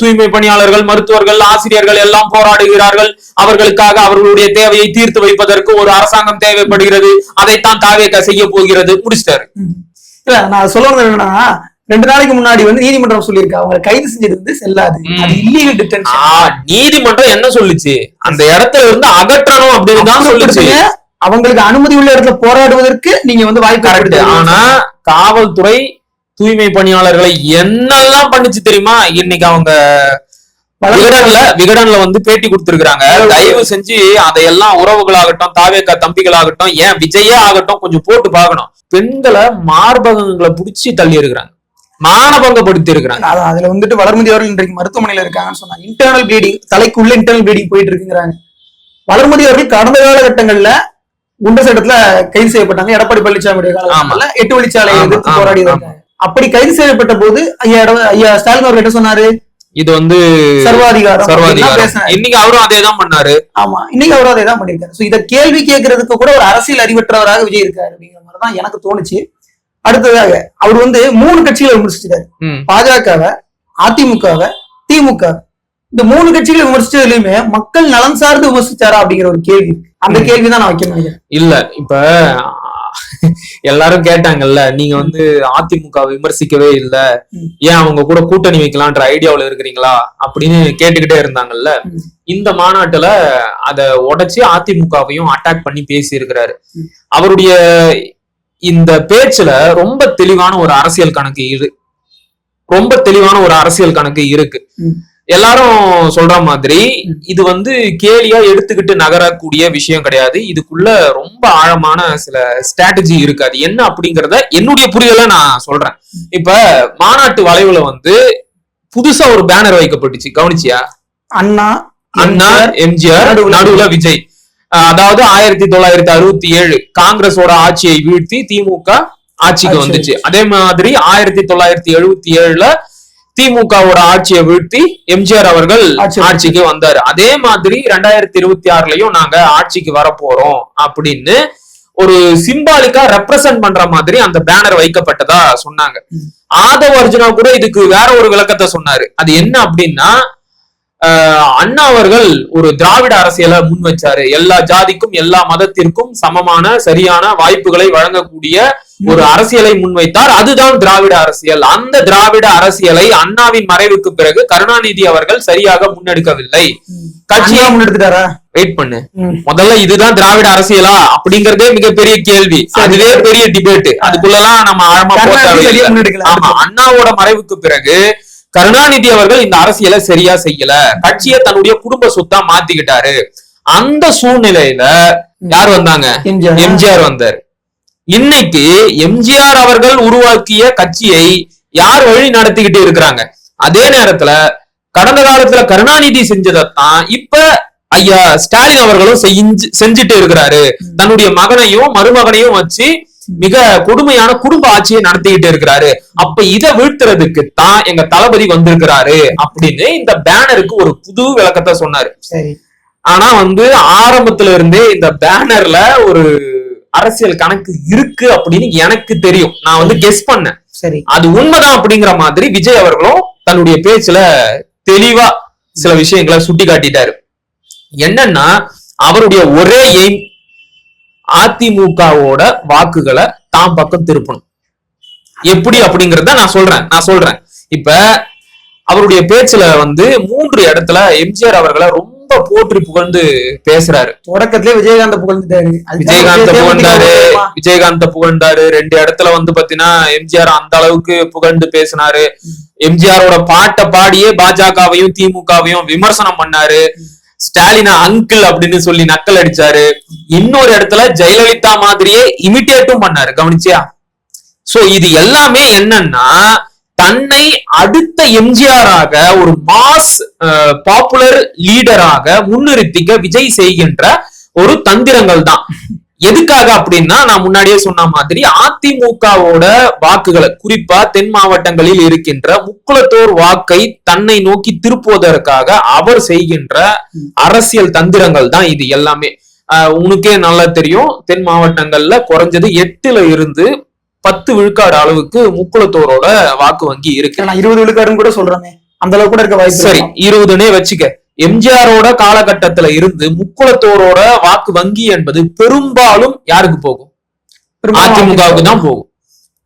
தூய்மை பணியாளர்கள், மருத்துவர்கள், ஆசிரியர்கள் எல்லாம் போராடுகிறார்கள். அவர்களுக்காக அவர்களுடைய தேவையை தீர்த்து வைப்பதற்கு ஒரு அரசாங்கம் தேவைப்படுகிறது, அதைத்தான் தாவேக செய்ய போகிறது, முடிச்சிட்டாரு. இல்ல, நான் சொல்லுவது என்னன்னா, 2 நாளைக்கு முன்னாடி நீதிமன்றம் சொல்லியிருக்கு, அவங்க கைது செஞ்சது செல்லாது, அது இல்லீகல் டிடென்ஷன். நீதிமன்றம் என்ன சொல்லுச்சு? அந்த இடத்துல இருந்து அகற்றணும் அப்படின்னு தான் சொல்லுச்சு. அவங்களுக்கு அனுமதி உள்ள இடத்துல போராடுவதற்கு நீங்க வாய்ப்பு. ஆனா காவல்துறை தூய்மை பணியாளர்களை என்னெல்லாம் பண்ணுச்சு தெரியுமா? இன்னைக்கு அவங்க விகடன்ல பேட்டி கொடுத்திருக்காங்க. தயவு செஞ்சு அதையெல்லாம் உறவுகளாகட்டும், தாவேக்கா தம்பிகளாகட்டும், ஏன் விஜயே ஆகட்டும், கொஞ்சம் போட்டு பார்க்கணும். பெண்களை மார்பகங்களை புடிச்சு தள்ளி இருக்கிறாங்க, மானபங்கப்படுத்தி இருக்கிறாங்க. அதுல வளர்மதி அவர்கள் இன்றைக்கு மருத்துவமனையில இருக்காங்கன்னு சொன்னாங்க. இன்டர்னல் ப்ளீடிங், தலைக்குள்ள இன்டர்னல் ப்ளீடிங் போயிட்டு இருக்குங்கிறாங்க. வளர்மதி அவர்கள் கடந்த காலகட்டங்கள்ல குண்டர் சட்டத்துல கைது செய்யப்பட்டாங்க. எடப்பாடி பழனிசாமி காலத்துல 8 வழிச்சாலை எதிர்த்து போராடி இருக்காங்க. அப்படி கைது செய்யப்பட்ட போது ஐயா ஸ்டாலின் அவர்கள் என்ன சொன்னாரு? இது சர்வாதிகாரம். இன்னைக்கு அவரும் அதேதான் பண்ணாரு. ஆமா, இன்னைக்கு அவரும் அதேதான் பண்ணிருக்காரு. இத கேள்வி கேட்கறதுக்கு கூட ஒரு அரசியல் அறிவற்றவராக விஜய் இருக்காரு அப்படிங்கிற மாதிரிதான் எனக்கு தோணுச்சு. அடுத்ததாக அவர் 3 கட்சிகளை விமர்சிச்சிட்டாரு. பாஜகவை, அதிமுகவை, திமுக. இந்த 3 கட்சிகளை விமர்சிச்சதுலயுமே மக்கள் நலன் சார்ந்து விமர்சிச்சாரா அப்படிங்கிற ஒரு கேள்வி. அந்த கேள்விதான் நான் வைக்க நினைக்கிறேன். இல்ல, இப்ப எல்லாரும் கேட்டாங்கல்ல, நீங்க அதிமுக விமர்சிக்கவே இல்ல, ஏன் அவங்க கூட கூட்டணி வைக்கலான்ற ஐடியாவுல இருக்கிறீங்களா அப்படின்னு கேட்டுக்கிட்டே இருந்தாங்கல்ல. இந்த மாநாட்டுல அத உடைச்சு அதிமுகவையும் அட்டாக் பண்ணி பேசி இருக்கிறாரு. அவருடைய இந்த பேச்சுல ரொம்ப தெளிவான ஒரு அரசியல் கணக்கு இருக்கு. எல்லாரும் சொல்ற மாதிரி இது வந்து கேலியா எடுத்துக்கிட்டு நகரக்கூடிய விஷயம் கிடையாது. இதுக்குள்ள ரொம்ப ஆழமான சில ஸ்ட்ராட்டஜி இருக்கு. அது என்ன அப்படிங்கறத என்னுடைய புரியல நான் சொல்றேன். இப்ப மாநாட்டு வளைவுல வந்து புதுசா ஒரு பேனர் வைக்கப்பட்டுச்சு, கவனிச்சியா? அண்ணா எம்ஜிஆர் நடுவுல விஜய். அதாவது 1967 காங்கிரஸோட ஆட்சியை வீழ்த்தி திமுக ஆட்சிக்கு வந்துச்சு. அதே மாதிரி 1977 திமுகவோட ஆட்சியை வீழ்த்தி எம்ஜிஆர் அவர்கள் ஆட்சிக்கு வந்தாரு. அதே மாதிரி 2026 நாங்க ஆட்சிக்கு வர போறோம் அப்படின்னு ஒரு சிம்பாலிக்கா ரெப்ரசன்ட் பண்ற மாதிரி அந்த பேனர் வைக்கப்பட்டதா சொன்னாங்க. ஆதவ அர்ஜுனா கூட இதுக்கு வேற ஒரு விளக்கத்தை சொன்னாரு. அது என்ன அப்படின்னா, அண்ணா அவர்கள் ஒரு திராவிட அரசியலை முன் வச்சாரு. எல்லா ஜாதிக்கும் எல்லா மதத்திற்கும் சமமான சரியான வாய்ப்புகளை வழங்கக்கூடிய ஒரு அரசியலை முன்வைத்தார். அதுதான் திராவிட அரசியல். அந்த திராவிட அரசியலை அண்ணாவின் மறைவுக்கு பிறகு கருணாநிதி அவர்கள் சரியாக முன்னெடுக்கவில்லை. கட்சியா முன்னெடுத்துட்டாரா? வெயிட் பண்ணு. முதல்ல இதுதான் திராவிட அரசியலா அப்படிங்கறதே மிகப்பெரிய கேள்வி. அதுவே பெரிய டிபேட். அதுக்குள்ளலாம் நம்ம ஆழமா போக. ஆமா, அண்ணாவோட மறைவுக்கு பிறகு கருணாநிதி அவர்கள் இந்த அரசியலை சரியா செய்யல, கட்சியை தன்னுடைய குடும்ப சொத்தா மாத்திக்கிட்டாரு. அந்த சூழ்நிலையில யார் வந்தாங்க? எம்ஜிஆர் வந்தார். இன்னைக்கு எம்ஜிஆர் அவர்கள் உருவாக்கிய கட்சியை யார் வழி நடத்திக்கிட்டு இருக்கிறாங்க? அதே நேரத்துல கடந்த காலத்துல கருணாநிதி செஞ்சதான் இப்ப ஐயா ஸ்டாலின் அவர்களும் செஞ்சுட்டு இருக்கிறாரு. தன்னுடைய மகனையும் மருமகனையும் வச்சு மிக கொடுமையான குடும்ப ஆட்சியை நடத்திக்கிட்டு இருக்கிறாரு. அப்ப இதை வீழ்த்துறதுக்கு தான் எங்க தளபதி வந்திருக்கிறாரு அப்படின்னு இந்த பேனருக்கு ஒரு புது விளக்கத்தை சொன்னாரு. ஆனா வந்து ஆரம்பத்துல இருந்தே இந்த பேனர்ல ஒரு அரசியல் கணக்கு இருக்கு அப்படின்னு எனக்கு தெரியும். நான் வந்து கெஸ் பண்ணேன். சரி, அது உண்மைதான் அப்படிங்கிற மாதிரி விஜய் அவர்களும் தன்னுடைய பேச்சுல தெளிவா சில விஷயங்களை சுட்டி காட்டிட்டாரு. என்னன்னா, அவருடைய ஒரே எய்ம் அதிமுகவோட வாக்குகளை தாம் பக்கம் திருப்பணும். எப்படி அப்படிங்கறத நான் சொல்றேன். இப்ப அவருடைய பேச்சுல வந்து 3 இடத்துல எம்ஜிஆர் அவர்களை ரொம்ப போற்றி புகழ்ந்து பேசுறாரு. தொடக்கத்திலே விஜயகாந்த புகழ்ந்தாரு. 2 இடத்துல வந்து பாத்தீங்கன்னா எம்ஜிஆர் அந்த அளவுக்கு புகழ்ந்து பேசினாரு. எம்ஜிஆரோட பாட்டை பாடியே பாஜகவையும் திமுகவையும் விமர்சனம் பண்ணாரு. ஸ்டாலினா அங்கிள் அப்படின்னு சொல்லி நக்கல் அடிச்சாரு. இன்னொரு இடத்துல ஜெயலலிதா மாதிரியே இமிட்டேட்டும் பண்ணாரு. கவனிச்சியா? சோ இது எல்லாமே என்னன்னா, தன்னை அடுத்த எம்ஜிஆராக ஒரு மாஸ் பாப்புலர் லீடராக முன்னிறுத்திக்க விஜய் செய்கின்ற ஒரு தந்திரங்கள் தான். எதுக்காக அப்படின்னா, நான் முன்னாடியே சொன்ன மாதிரி அதிமுகவோட வாக்குகளை, குறிப்பா தென் மாவட்டங்களில் இருக்கின்ற முக்குளத்தோர் வாக்கை தன்னை நோக்கி திருப்புவதற்காக அவர் செய்கின்ற அரசியல் தந்திரங்கள் தான் இது எல்லாமே. உனக்கே நல்லா தெரியும், தென் மாவட்டங்கள்ல குறைஞ்சது 8ல இருந்து 10 விழுக்காடு அளவுக்கு முக்குளத்தோரோட வாக்கு வங்கி இருக்கு. 20 விழுக்காடுன்னு கூட சொல்றாங்க. அந்த அளவுக்கு கூட இருக்க வாய்ப்பு. சரி, 20னே வச்சுக்க. எம்ஜிஆரோட காலகட்டத்துல இருந்து முக்குளத்தோரோட வாக்கு வங்கி என்பது பெரும்பாலும் யாருக்கு போகும்? அதிமுகவுக்கு தான் போகும்.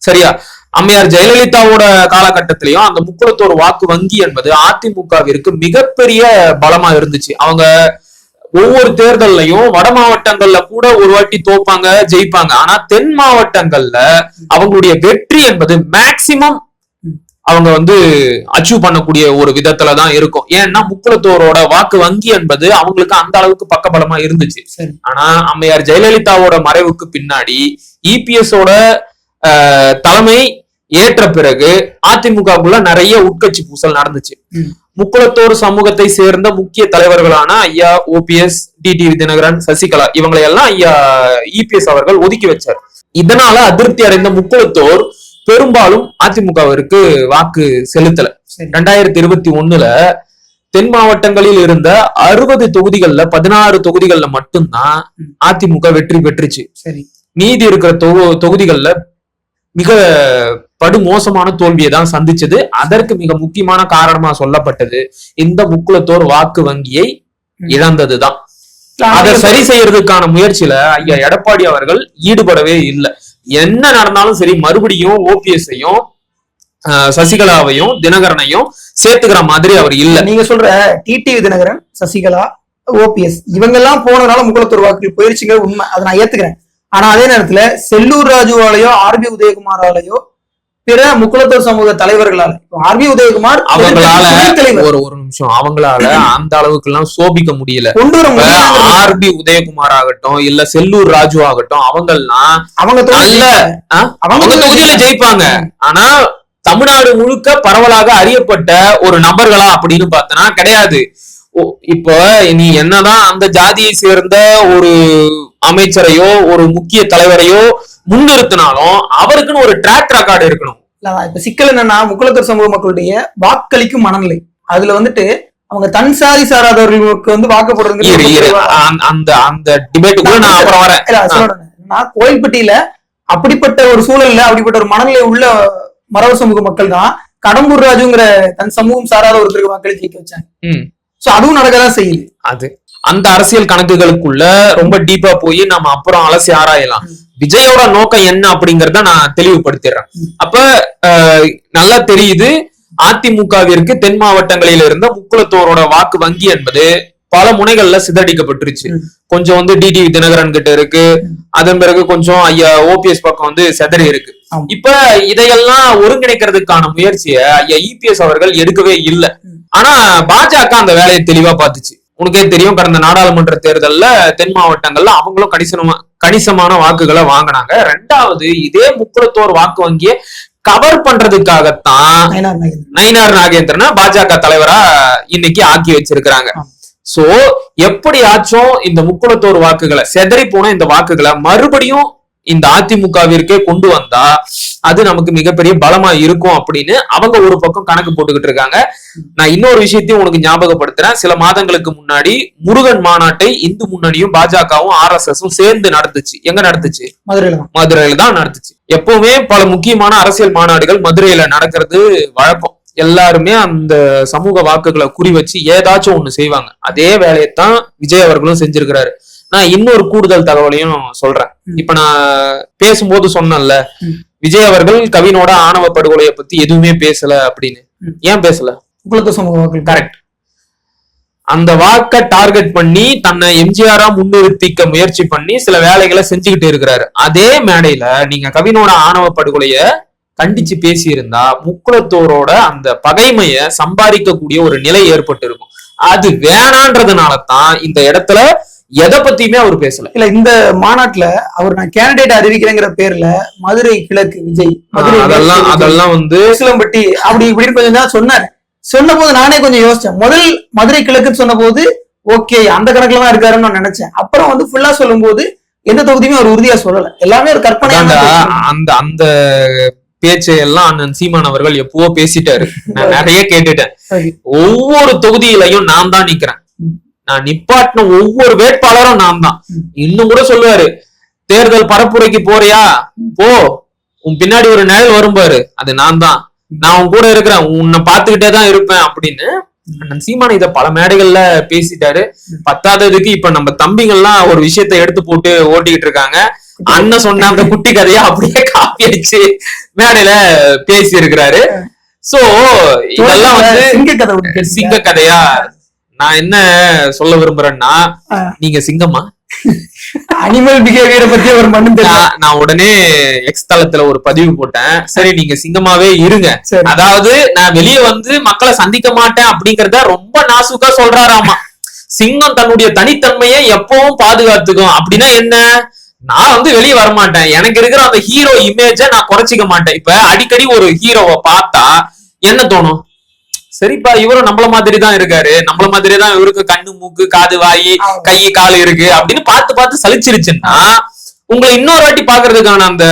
சரியா? அம்மையார் ஜெயலலிதாவோட காலகட்டத்திலையும் அந்த முக்குளத்தோர் வாக்கு வங்கி என்பது அதிமுகவிற்கு மிகப்பெரிய பலமா இருந்துச்சு. அவங்க ஒவ்வொரு தேர்தல்லையும் வட மாவட்டங்கள்ல கூட ஒரு வாட்டி தோப்பாங்க, ஜெயிப்பாங்க. ஆனா தென் மாவட்டங்கள்ல அவங்களுடைய வெற்றி என்பது மேக்சிமம் அவங்க வந்து அச்சீவ் பண்ணக்கூடிய ஒரு விதத்துலதான் இருக்கும். ஏன்னா முக்குளத்தோரோட வாக்கு வங்கி என்பது அவங்களுக்கு அந்த அளவுக்கு பக்கபலமா இருந்துச்சு. ஆனா அம்மையார் ஜெயலலிதாவோட மறைவுக்கு பின்னாடி இபிஎஸோட தலைமை ஏற்ற பிறகு அதிமுகக்குள்ள நிறைய உட்கட்சி பூசல் நடந்துச்சு. முக்குளத்தோர் சமூகத்தை சேர்ந்த முக்கிய தலைவர்களான ஐயா ஓபிஎஸ், டிடிவி தினகரன், சசிகலா இவங்களை எல்லாம் ஐயா இபிஎஸ் அவர்கள் ஒதுக்கி வச்சார். இதனால அதிருப்தி அடைந்த முக்குளத்தோர் பெரும்பாலும் அதிமுகவிற்கு வாக்கு செலுத்தல. 2021 தென் மாவட்டங்களில் இருந்த 60 தொகுதிகள்ல 16 தொகுதிகள்ல மட்டும்தான் அதிமுக வெற்றி பெற்றுச்சு. மீதி இருக்கிற தொகுதிகள்ல மிக படுமோசமான தோல்வியை தான் சந்திச்சது. அதற்கு மிக முக்கியமான காரணமா சொல்லப்பட்டது இந்த முக்குளத்தோர் வாக்கு வங்கியை இழந்ததுதான். அதை சரி செய்யறதுக்கான முயற்சியில ஐயா எடப்பாடி அவர்கள் ஈடுபடவே இல்லை. என்ன நடந்தாலும் சரி, மறுபடியும் ஓபிஎஸ்ஐயும் சசிகலாவையும் தினகரனையும் சேர்த்துக்கிற மாதிரி அவர் இல்ல. நீங்க சொல்ற டிடிவி தினகரன், சசிகலா, ஓபிஎஸ் இவங்க எல்லாம் போனதுனால முக்குளத்தோர் வாக்குகள் போயிருச்சுங்க, உண்மை. அதை நான் ஏத்துக்கிறேன். ஆனா அதே நேரத்துல செல்லூர் ராஜுவாலையோ ஆர்பி உதயகுமாராலையோ பிற முக்குளத்தூர் சமூக தலைவர்களால ஆர்பி உதயகுமார் அவங்களால ஒரு நிமிஷம் அவங்களால அந்த அளவுக்கு எல்லாம் சோபிக்க முடியல. ஆர்பி உதயகுமார் ஆகட்டும் இல்ல செல்லூர் ராஜு ஆகட்டும் அவங்கெல்லாம் அவங்க தொகுதியில ஜெயிப்பாங்க. ஆனா தமிழ்நாடு முழுக்க பரவலாக அறியப்பட்ட ஒரு நபர்களா அப்படின்னு பார்த்தனா கிடையாது. இப்போ நீ என்னதான் அந்த ஜாதியை சேர்ந்த ஒரு அமைச்சரையோ ஒரு முக்கிய தலைவரையோ முன்னிறுத்தினாலும் அவருக்குன்னு ஒரு ட்ராக் ரெக்கார்டு இருக்கணும். இப்ப சிக்கல் என்னன்னா முக்குளத்தூர் சமூக மக்களுடைய வாக்களிக்கும் மனநிலை. அதுல வந்துட்டு அவங்க தன் சாதி சாராதவர்களுக்கு வந்து வாக்கப்படுறது அந்த டிபேட்டுக்குள்ள நான் அப்புறம் வரேன். நான் கோயில்பட்டியில அப்படிப்பட்ட ஒரு சூழல்ல அப்படிப்பட்ட ஒரு மனநிலை உள்ள மரபு சமூக மக்கள் தான் கடம்பூர் ராஜுங்கிற தன் சமூகம் சாராத ஒருத்தருக்கு வாக்களி ஜெயிக்க வச்சாங்க. சோ அதுவும் நடக்கதான் செய்யுது. அது அந்த அரசியல் கணக்குகளுக்குள்ள ரொம்ப டீப்பா போய் நம்ம அப்புறம் அலசி ஆராயலாம். விஜயோட நோக்கம் என்ன அப்படிங்கறத நான் தெளிவுபடுத்திடுறேன். அப்ப நல்லா தெரியுது அதிமுகவிற்கு தென் மாவட்டங்களில் இருந்த முக்குளத்தோரோட வாக்கு வங்கி என்பது பல முனைகள்ல சிதறடிக்கப்பட்டுருச்சு. கொஞ்சம் வந்து டிடிவி தினகரன் கிட்ட இருக்கு, அதன் பிறகு கொஞ்சம் ஐயா ஓபிஎஸ் பக்கம் வந்து சிதறி இருக்கு. இப்ப இதையெல்லாம் ஒருங்கிணைக்கிறதுக்கான முயற்சியை ஐயா இபிஎஸ் அவர்கள் எடுக்கவே இல்லை. ஆனா பாஜக அந்த வேலையை தெளிவா பார்த்துச்சு. உனக்கே தெரியும், கடந்த நாடாளுமன்ற தேர்தல்ல தென் மாவட்டங்கள்ல அவங்களும் கணிசமான வாக்குகளை வாங்கினாங்க. ரெண்டாவது இதே முக்குளத்தோர் வாக்கு வங்கியை கவர் பண்றதுக்காகத்தான் நயினார் நாகேந்திரனை பாஜக தலைவரா இன்னைக்கு ஆக்கி வச்சிருக்கிறாங்க. சோ எப்படியாச்சும் இந்த முக்குளத்தோர் வாக்குகளை செதறி போன இந்த வாக்குகளை மறுபடியும் இந்த அதிமுகவிற்கே கொண்டு வந்தா அது நமக்கு மிகப்பெரிய பலமா இருக்கும் அப்படின்னு அவங்க ஒரு பக்கம் கணக்கு போட்டுக்கிட்டு இருக்காங்க. நான் இன்னொரு விஷயத்தையும் உனக்கு ஞாபகப்படுத்துறேன். சில மாதங்களுக்கு முன்னாடி முருகன் மாநாட்டை இந்து முன்னணியும் பாஜகவும் RSSம் சேர்ந்து நடத்துச்சு. எங்க நடத்துச்சு? மதுரையில தான் நடத்துச்சு. எப்பவுமே பல முக்கியமான அரசியல் மாநாடுகள் மதுரையில நடக்கிறது வழக்கம். எல்லாருமே அந்த சமூக வாக்குகளை குறி வச்சு ஏதாச்சும் ஒண்ணு செய்வாங்க. அதே வேலையைத்தான் விஜய் அவர்களும் செஞ்சிருக்கிறாரு. நான் இன்னொரு கூடுதல் தகவலையும் சொல்றேன். இப்ப நான் பேசும்போது சொன்னேன்ல, விஜய் அவர்கள் கவினோட ஆணவ படுகொலையை பத்தி எதுவுமே பேசல அப்படின்னு. ஏன் பேசல? கரெக்ட். அந்த வாக்கை டார்கெட் பண்ணி தன்னை எம்ஜிஆரா முன்னிறுத்திக்க முயற்சி பண்ணி சில வேலைகளை செஞ்சுக்கிட்டு இருக்கிறாரு. அதே மேடையில நீங்க கவினோட ஆணவ படுகொலைய கண்டிச்சு பேசி இருந்தா முக்குளத்தோரோட அந்த பகைமைய சம்பாதிக்கக்கூடிய ஒரு நிலை ஏற்பட்டு இருக்கும். அது வேணான்றதுனாலதான் இந்த இடத்துல எதை பத்தியுமே அவர் பேசல. இல்ல இந்த மாநாட்டுல அவர் நான் கேண்டிடேட் அறிவிக்கிறேங்கிற பேர்ல மதுரை கிழக்கு விஜய் அதெல்லாம் வந்து சிலம்பட்டி அப்படி இப்படின்னு கொஞ்சம் தான் சொன்னாரு. சொன்ன போது நானே கொஞ்சம் யோசிச்சேன். முதல் மதுரை கிழக்குன்னு சொன்ன போது ஓகே அந்த கணக்குல தான் இருக்காருன்னு நான் நினைச்சேன். அப்புறம் வந்து ஃபுல்லா சொல்லும் போது எந்த தொகுதியுமே அவர் உறுதியா சொல்லல. எல்லாமே ஒரு கற்பனை. அந்த அந்த பேச்சை எல்லாம் அண்ணன் சீமான் அவர்கள் எப்பவோ பேசிட்டாரு. நான் நிறைய கேட்டுட்டேன். ஒவ்வொரு தொகுதியிலையும் நான் தான் நிக்கிறேன், நான் நிப்பாட்டின ஒவ்வொரு வேட்பாளரும் நான் தான். இன்னும் கூட சொல்லுவாரு, தேர்தல் பரப்புரைக்கு போறியா போ, உன் பின்னாடி ஒரு நிழல் வரும்பாரு, அது நான் தான், நான் உன் கூட இருக்கிறேன், உன்னை பாத்துக்கிட்டே தான் இருப்பேன் அப்படின்னு அண்ணன் சீமான் இத பல மேடைகள்ல பேசிட்டாரு. பத்தாததுக்கு இப்ப நம்ம தம்பிங்கள்லாம் ஒரு விஷயத்த எடுத்து போட்டு ஓட்டிக்கிட்டு இருக்காங்க. அண்ணன் சொன்ன அந்த குட்டி கதையா அப்படியே காப்பி அடிச்சு மேடையில பேசி இருக்கிறாரு. சோ இதெல்லாம் வந்து சிங்க கதையா. நான் என்ன சொல்ல விரும்புறேன்னா, நீங்க சிங்கமா? அனிமல் பிஹேவியரை பத்தி ஒரு மண்ணு நான் உடனே எக்ஸ் தளத்துல ஒரு பதிவு போட்டேன். சரி நீங்க சிங்கமாவே இருங்க, அதாவது நான் வெளியே வந்து மக்களை சந்திக்க மாட்டேன் அப்படிங்கறத ரொம்ப நாசுக்கா சொல்றாராமா. சிங்கம் தன்னுடைய தனித்தன்மையை எப்பவும் பாதுகாத்துக்கும். அப்படின்னா என்ன? நான் வந்து வெளியே வரமாட்டேன், எனக்கு இருக்கிற அந்த ஹீரோ இமேஜ நான் குறைச்சிக்க மாட்டேன். இப்ப அடிக்கடி ஒரு ஹீரோவை பார்த்தா என்ன தோணும்? சரிப்பா இவரும் நம்மள மாதிரி தான் இருக்காரு, நம்மள மாதிரி தான் இவருக்கு கண்ணு மூக்கு காது வாய் கை கால் இருக்கு அப்படின்னு பார்த்து பார்த்து சலிச்சிருச்சுன்னா உங்களை இன்னொரு வாட்டி பாக்குறதுக்கான அந்த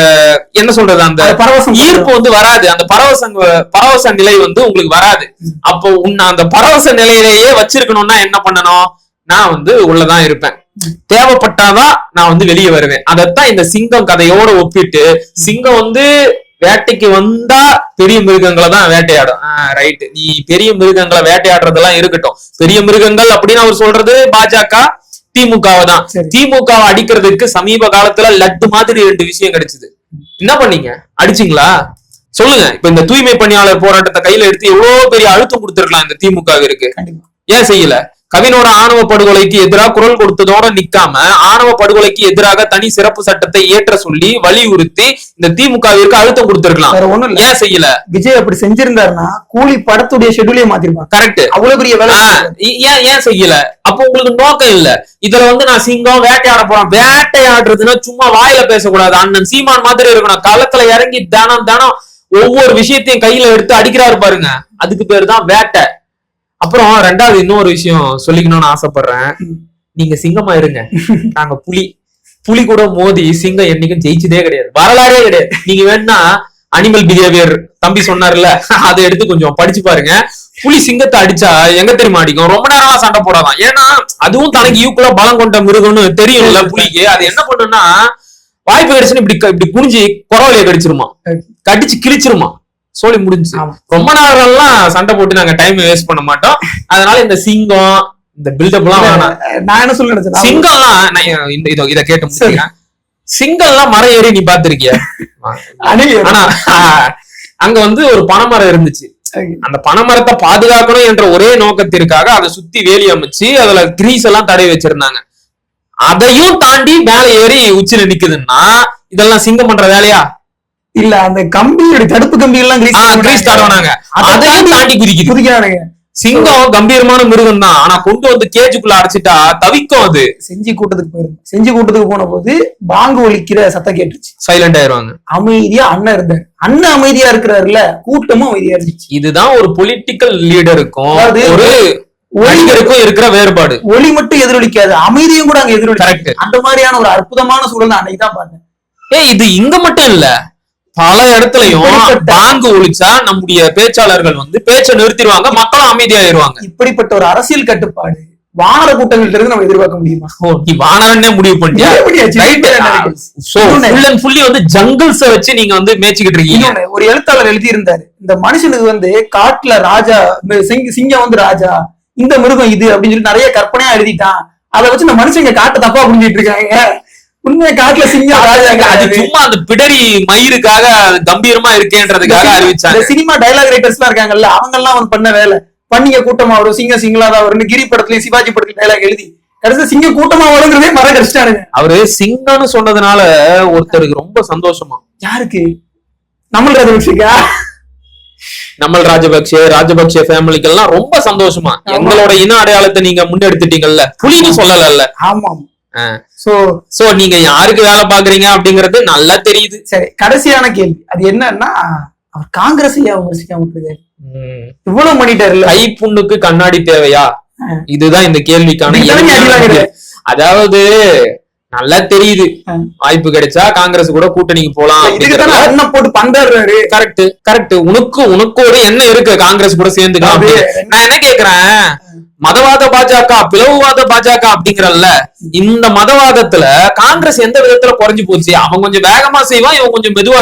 என்ன சொல்றது அந்த ஈர்ப்பு வந்து வராது. அந்த பரவச நிலை வந்து உங்களுக்கு வராது. அப்போ உன்னை அந்த பரவச நிலையிலேயே வச்சிருக்கணும்னா என்ன பண்ணணும்? நான் வந்து உள்ளதான் இருப்பேன், தேவைப்பட்டாதான் நான் வந்து வெளியே வருவேன். அதத்தான் இந்த சிங்கம் கதையோட ஒப்பிட்டு, சிங்கம் வந்து வேட்டைக்கு வந்தா பெரிய மிருகங்களை தான் வேட்டையாடும். ரைட், நீ பெரிய மிருகங்களை வேட்டையாடுறதெல்லாம் இருக்கட்டும். பெரிய மிருகங்கள் அப்படின்னு அவர் சொல்றது பாஜக திமுகவை தான். திமுகவை அடிக்கிறதுக்கு சமீப காலத்துல லட்டு மாதிரி 2 விஷயம் கிடைச்சது. என்ன பண்ணீங்க? அடிச்சிங்களா? சொல்லுங்க. இப்ப இந்த தூய்மை பணியாளர் போராட்டத்தை கையில எடுத்து எவ்வளவு பெரிய அழுத்தம் கொடுத்திருக்கலாம் இந்த திமுகவிற்கு, ஏன் செய்யல? கவினோட ஆணவ படுகொலைக்கு எதிராக குரல் கொடுத்ததோட நிக்காம ஆணவ படுகொலைக்கு எதிராக தனி சிறப்பு சட்டத்தை ஏற்ற சொல்லி வலியுறுத்தி இந்த திமுகவிற்கு அழுத்தம் கொடுத்திருக்கலாம். ஏன் செய்யல? விஜய் அப்படி செஞ்சிருந்தாருன்னா கூலி படத்துடைய ஷெட்யூலே மாத்திருப்பாங்க. கரெக்ட். அவ்வளவு பெரிய வேலை ஏன் செய்யல? அப்போ உங்களுக்கு நோக்கம் இல்ல. இதுல நான் சிங்கம் வேட்டையாட போறேன். வேட்டையாடுறதுன்னா சும்மா வாயில பேசக்கூடாது. அண்ணன் சீமான் மாதிரி இருக்கணும். களத்துல இறங்கி தானம் ஒவ்வொரு விஷயத்தையும் கையில எடுத்து அடிக்கிறாரு பாருங்க. அதுக்கு பேரு தான் வேட்டை. அப்புறம் ரெண்டாவது இன்னொரு விஷயம் சொல்லிக்கணும்னு ஆசைப்படுறேன். நீங்க சிங்கமா இருங்க, நாங்க புலி கூட மோதி சிங்கம் என்னைக்கும் ஜெயிச்சதே கிடையாது, வரலாறே கிடையாது. நீங்க வேணா அனிமல் பிஹேவியர் தம்பி சொன்னார்ல, அதை எடுத்து கொஞ்சம் படிச்சு பாருங்க. புலி சிங்கத்தை அடிச்சா எங்க தெரியுமா அடிக்கும்? ரொம்ப நேரமா சண்டை போடாதான். ஏன்னா அதுவும் தனக்கு ஈக்குவலா பலம் கொண்ட மிருகம்னு தெரியும்ல புலிக்கு. அது என்ன பண்ணுன்னா வாய்ப்பு கிடைச்சுன்னு இப்படி குனிஞ்சு குறவலையை கடிச்சிருமா, கடிச்சு கிழிச்சிருமா, சோழி முடிஞ்சு. ரொம்ப நேரம்லாம் சண்டை போட்டு நாங்க டைம் வேஸ்ட் பண்ண மாட்டோம். அதனால இந்த சிங்கம் இந்த பில்டப் எல்லாம் வேணாம். நான் என்ன சொல்ல சிங்கம்லாம் இத கேட்டு முடியுங்க. சிங்கம்லாம் மரம் ஏறி நீ பாத்திருக்கிய? ஆனா அங்க ஒரு பனைமரம் இருந்துச்சு. அந்த பனைமரத்தை பாதுகாக்கணும் என்ற ஒரே நோக்கத்திற்காக அதை சுத்தி வேலி அமைச்சு அதுல கிரீஸ் எல்லாம் தடவி வச்சிருந்தாங்க. அதையும் தாண்டி மேல ஏறி உச்சில நிக்குதுன்னா இதெல்லாம் சிங்கம் பண்ற வேலையா? இல்ல, அந்த கம்பியோட தடுப்பு கம்பி எல்லாம் கிரீஸ் தடவினாங்க. அதையும் தாண்டி குதிக்கிறானுங்க. சிங்கம் கம்பீரமான மிருகம் தான். ஆனா கொண்டு கேஜுக்குள்ள அடைச்சிட்டா தவிக்கும். அது செஞ்சி கூட்டத்துக்கு போன போது பாங்கு ஒலிக்கிற சத்தம் கேட்டுச்சு, சைலண்ட் ஆயிருவாங்க. அமைதியா அண்ணன் இருந்தாரு. அண்ணன் அமைதியா இருக்கிறாருல, கூட்டமும் அமைதியா இருந்துச்சு. இதுதான் ஒரு பொலிட்டிக்கல் லீடருக்கும் ஒரு ஒளிகளுக்கும் இருக்கிற வேறுபாடு. ஒளி மட்டும் எதிரொலிக்காது, அமைதியும் கூட அங்க எதிரொலிக்காது. அந்த மாதிரியான ஒரு அற்புதமான சூழல் தான் அன்னைக்கு தான் பார்த்தேன். இது இங்க மட்டும் இல்ல, பல இடத்துலயும் பாங்கு ஒழிச்சா நம்முடைய பேச்சாளர்கள் பேச்சை நிறுத்திடுவாங்க, மக்களும் அமைதியாயிருவாங்க. இப்படிப்பட்ட ஒரு அரசியல் கட்டுப்பாடு வானர கூட்டங்கள்ட்ட இருந்து நம்ம எதிர்பார்க்க முடியுமா? நீ வானரன்னே முடிவு பண்ணியா? ஜங்கிள்ஸ் வச்சு நீங்க மேய்ச்சிக்கிட்டு இருக்கீங்க. ஒரு எழுத்தாளர் எழுதி இருந்தாரு, இந்த மனுஷனுக்கு காட்டுல ராஜா சிங்கம் ராஜா, இந்த மிருகம் இது அப்படின்னு சொல்லி நிறைய கற்பனையா எழுதிட்டான். அதை வச்சு இந்த மனுஷங்க காட்டு தப்பா புரிஞ்சிட்டு இருக்காங்க. உண்மையா காட்டுல சிங்கம் ராஜாங்க. அது சும்மா அந்த பிடரி மயிருக்காக கம்பீரமா இருக்கேன்றதுக்காக அறிவிச்சாங்க. சினிமா டயலாக் ரைட்டர்ஸ் எல்லாம் இருக்காங்கல்ல, அவங்க எல்லாம் பண்ண வேலை. பண்ணிங்க கூட்டமா வரும், சிங்கம் சிங்களாதான் வரும். கிரி படத்துலயும் சிவாஜி படத்துல டைலாக் எழுதி கடைசி சிங்கம் கூட்டமா வருங்கிறதே மர கடிச்சிட்டானுங்க. அவரு சிங்கம்னு சொன்னதுனால ஒருத்தருக்கு ரொம்ப சந்தோஷமா. யாருக்கு? நம்மள் ராஜபக்சே ஃபேமிலிக்கு எல்லாம் ரொம்ப சந்தோஷமா. எங்களோட இன அடையாளத்தை நீங்க முன்னெடுத்துட்டீங்கல்ல, புலின்னு சொல்லல. ஆமா. சோ நீங்க யாருக்கு வேலை பாக்குறீங்க அப்படிங்கறது நல்லா தெரியுது. சரி, கடைசியான கேள்வி அது என்னன்னா, அவர் காங்கிரஸ் இவ்வளவு பண்ணிட்டாரு. கை புண்ணுக்கு கண்ணாடி தேவையா? இதுதான் இந்த கேள்விக்கான. அதாவது நல்லா தெரியுது, வாய்ப்பு கிடைச்சா காங்கிரஸ் கூட கூட்டணிக்கு போலாம் போட்டு பண்றாரு. கரெக்ட். உனக்கு ஒரு என்ன இருக்கு காங்கிரஸ் கூட சேர்ந்துக்கலாம். நான் என்ன கேக்குறேன், மதவாத பாஜக பிளவுவாத பாஜக அப்படிங்கறல்ல, இந்த மதவாதத்துல காங்கிரஸ் எந்த விதத்துல குறைஞ்சு போச்சு? அவன் கொஞ்சம் வேகமா செய்வான், இவன் கொஞ்சம் மெதுவா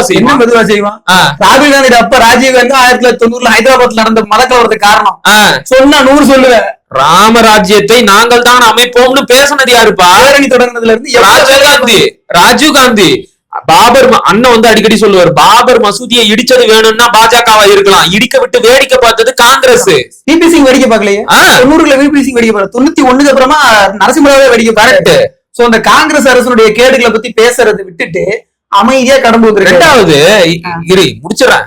செய்வான். ராகுல் காந்தி அப்ப ராஜீவ் காந்தி 1990 ஹைதராபாத்ல நடந்த மதக்கலவரத்துக்கு காரணம் சொன்னா 100 சொல்லுவேன். ராமராஜ்யத்தை நாங்கள் தான் அமைப்போம்னு பேசினது யாருப்பா? தொடங்கினதுல இருந்து ராஜீவ் காந்தி. பாபர் அண்ணன் அடிக்கடி சொல்லுவார், பாபர் மசூதியை இடிச்சது வேணும்னா பாஜகவா இருக்கலாம், இடிக்க விட்டு வேடிக்கை பார்த்தது காங்கிரஸ். விபி சிங் வேடிக்கை பார்க்கலையே. 90ல விபி சிங் வேடிக்கை பார்க்கல, 91க்கு அப்புறமா நரசிம்மராவே வேடிக்கை கரெக்ட். சோ அந்த காங்கிரஸ் அரசனுடைய கேடுகளை பத்தி பேசுறதை விட்டுட்டு அமைதியா கடந்து வந்து. ரெண்டாவது முடிச்சிடறேன்.